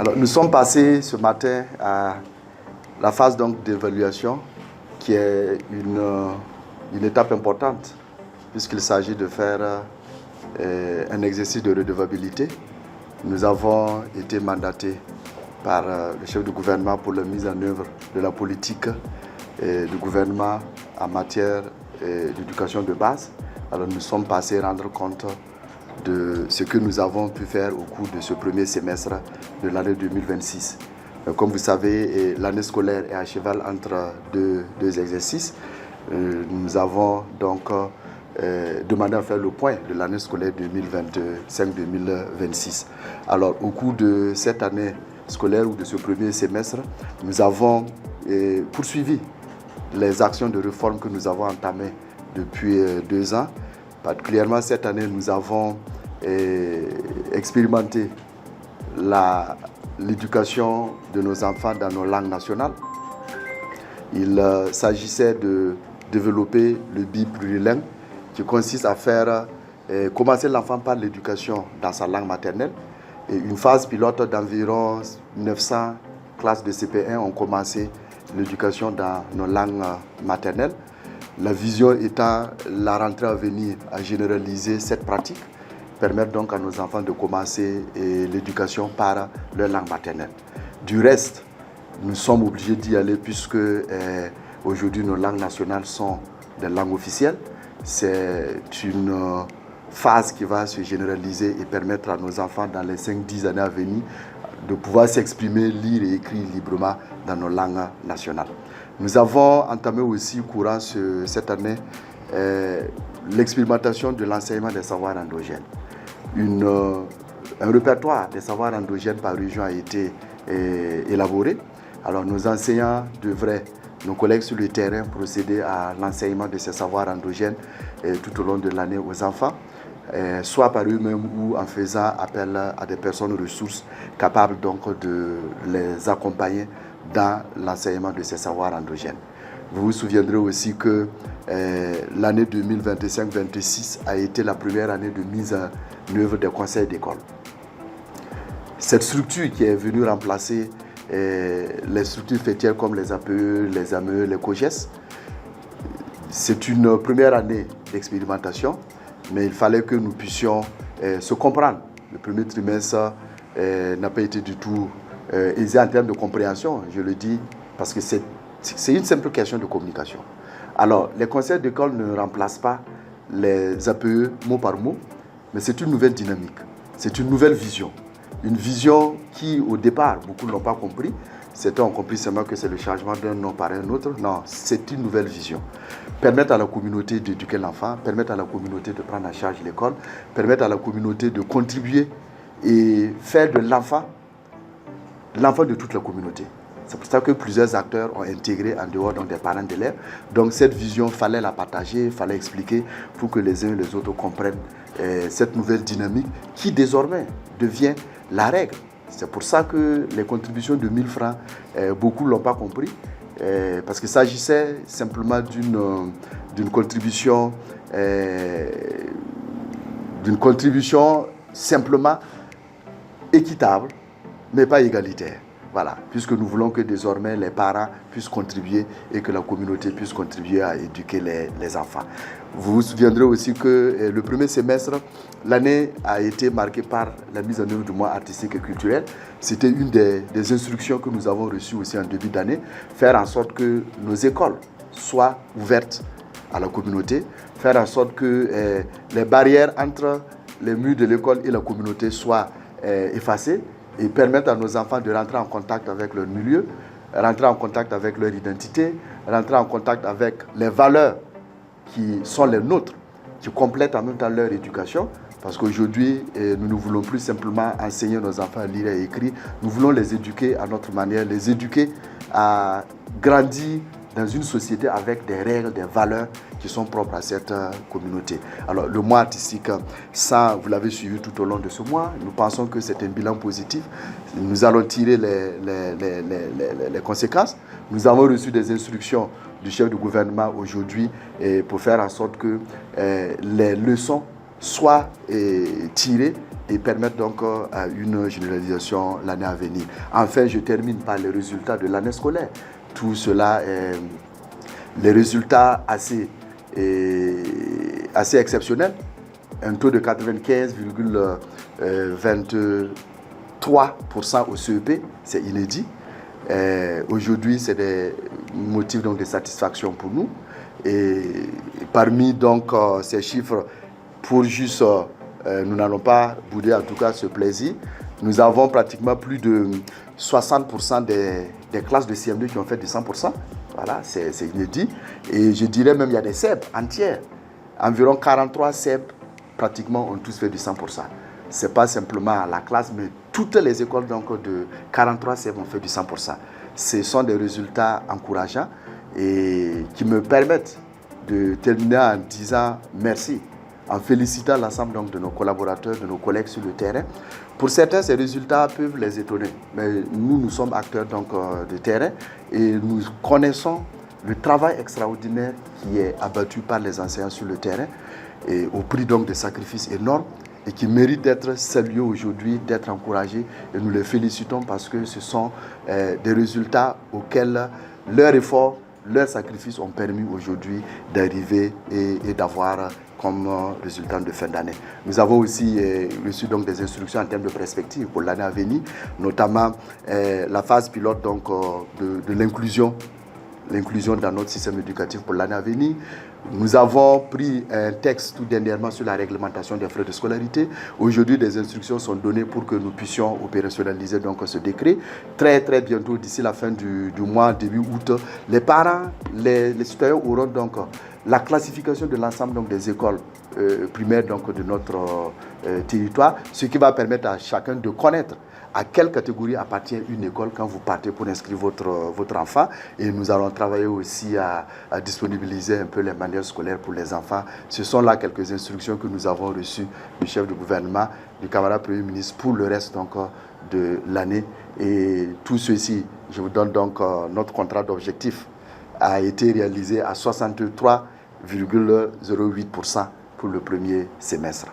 Alors, nous sommes passés ce matin à la phase d'évaluation qui est une étape importante puisqu'il s'agit de faire un exercice de redevabilité. Nous avons été mandatés par le chef du gouvernement pour la mise en œuvre de la politique du gouvernement en matière d'éducation de base. Alors nous sommes passés rendre compte de ce que nous avons pu faire au cours de ce premier semestre de l'année 2026. Comme vous savez, l'année scolaire est à cheval entre deux exercices. Nous avons donc demandé à faire le point de l'année scolaire 2025-2026. Alors, au cours de cette année scolaire ou de ce premier semestre, nous avons poursuivi les actions de réforme que nous avons entamées depuis 2 ans. Particulièrement cette année, nous avons expérimenté l'éducation de nos enfants dans nos langues nationales. Il s'agissait de développer le biplurilingue qui consiste à faire commencer l'enfant par l'éducation dans sa langue maternelle. Et une phase pilote d'environ 900 classes de CP1 ont commencé l'éducation dans nos langues maternelles. La vision étant la rentrée à venir à généraliser cette pratique, permettre donc à nos enfants de commencer l'éducation par leur langue maternelle. Du reste, nous sommes obligés d'y aller puisque aujourd'hui nos langues nationales sont des langues officielles. C'est une phase qui va se généraliser et permettre à nos enfants dans les 5-10 années à venir de pouvoir s'exprimer, lire et écrire librement dans nos langues nationales. Nous avons entamé aussi courant cette année l'expérimentation de l'enseignement des savoirs endogènes. Un répertoire des savoirs endogènes par région a été élaboré. Alors nos enseignants devraient, nos collègues sur le terrain, procéder à l'enseignement de ces savoirs endogènes tout au long de l'année aux enfants, soit par eux-mêmes ou en faisant appel à des personnes ressources capables donc de les accompagner dans l'enseignement de ces savoirs endogènes. Vous vous souviendrez aussi que l'année 2025-26 a été la première année de mise en œuvre des conseils d'école. Cette structure qui est venue remplacer les structures fêtières comme les APE, les AME, les COGES, c'est une première année d'expérimentation, mais il fallait que nous puissions se comprendre. Le premier trimestre n'a pas été du tout aisé en termes de compréhension, je le dis, parce que c'est une simple question de communication. Alors, les conseils d'école ne remplacent pas les APE mot par mot, mais c'est une nouvelle dynamique, c'est une nouvelle vision. Une vision qui, au départ, beaucoup ne l'ont pas compris. Certains ont compris seulement que c'est le changement d'un nom par un autre. Non, c'est une nouvelle vision. Permettre à la communauté d'éduquer l'enfant, permettre à la communauté de prendre en charge l'école, permettre à la communauté de contribuer et faire de l'enfant de toute la communauté. C'est pour ça que plusieurs acteurs ont intégré en dehors des parents d'élèves. Donc cette vision, il fallait la partager, il fallait expliquer pour que les uns et les autres comprennent cette nouvelle dynamique qui désormais devient la règle. C'est pour ça que les contributions de 1000 francs, beaucoup ne l'ont pas compris, parce qu'il s'agissait simplement d'une contribution simplement équitable, mais pas égalitaire. Voilà, puisque nous voulons que désormais les parents puissent contribuer et que la communauté puisse contribuer à éduquer les enfants. Vous vous souviendrez aussi que le premier semestre, l'année a été marquée par la mise en œuvre du mois artistique et culturel. C'était une des instructions que nous avons reçues aussi en début d'année, faire en sorte que nos écoles soient ouvertes à la communauté, faire en sorte que les barrières entre les murs de l'école et la communauté soient effacées, et permettre à nos enfants de rentrer en contact avec leur milieu, rentrer en contact avec leur identité, rentrer en contact avec les valeurs qui sont les nôtres, qui complètent en même temps leur éducation. Parce qu'aujourd'hui, nous ne voulons plus simplement enseigner nos enfants à lire et écrire, nous voulons les éduquer à notre manière, les éduquer à grandir dans une société avec des règles, des valeurs qui sont propres à cette communauté. Alors, le mois artistique, ça, vous l'avez suivi tout au long de ce mois. Nous pensons que c'est un bilan positif. Nous allons tirer les conséquences. Nous avons reçu des instructions du chef du gouvernement aujourd'hui pour faire en sorte que les leçons soient tirées et et permettre donc une généralisation l'année à venir. Enfin, je termine par les résultats de l'année scolaire. Tout cela est les résultats assez exceptionnels. Un taux de 95,23% au CEP, c'est inédit. Aujourd'hui, c'est des motifs donc, de satisfaction pour nous. Et parmi donc, ces chiffres, pour juste, nous n'allons pas bouder en tout cas ce plaisir. Nous avons pratiquement plus de 60% des classes de CM2 qui ont fait du 100%. Voilà, c'est inédit. Et je dirais même qu'il y a des CEP entières. Environ 43 CEP pratiquement ont tous fait du 100%. Ce n'est pas simplement la classe, mais toutes les écoles donc, de 43 CEP ont fait du 100%. Ce sont des résultats encourageants et qui me permettent de terminer en disant merci, en félicitant l'ensemble de nos collaborateurs, de nos collègues sur le terrain. Pour certains, ces résultats peuvent les étonner, mais nous sommes acteurs donc, de terrain et nous connaissons le travail extraordinaire qui est abattu par les enseignants sur le terrain et au prix donc de sacrifices énormes et qui méritent d'être salués aujourd'hui, d'être encouragés. Et nous les félicitons parce que ce sont des résultats auxquels leur effort, leurs sacrifices ont permis aujourd'hui d'arriver et d'avoir comme résultat de fin d'année. Nous avons aussi reçu donc des instructions en termes de perspective pour l'année à venir, notamment la phase pilote donc, de l'inclusion dans notre système éducatif pour l'année à venir. Nous avons pris un texte tout dernièrement sur la réglementation des frais de scolarité. Aujourd'hui, des instructions sont données pour que nous puissions opérationnaliser donc ce décret. Très bientôt, d'ici la fin du mois, début août, les parents, les citoyens auront donc la classification de l'ensemble des écoles primaires donc, de notre territoire, ce qui va permettre à chacun de connaître à quelle catégorie appartient une école quand vous partez pour inscrire votre enfant. Et nous allons travailler aussi à disponibiliser un peu les manuels scolaires pour les enfants. Ce sont là quelques instructions que nous avons reçues du chef de gouvernement, du camarade Premier ministre pour le reste donc, de l'année. Et tout ceci, je vous donne donc notre contrat d'objectif a été réalisé à 63,08% pour le premier semestre.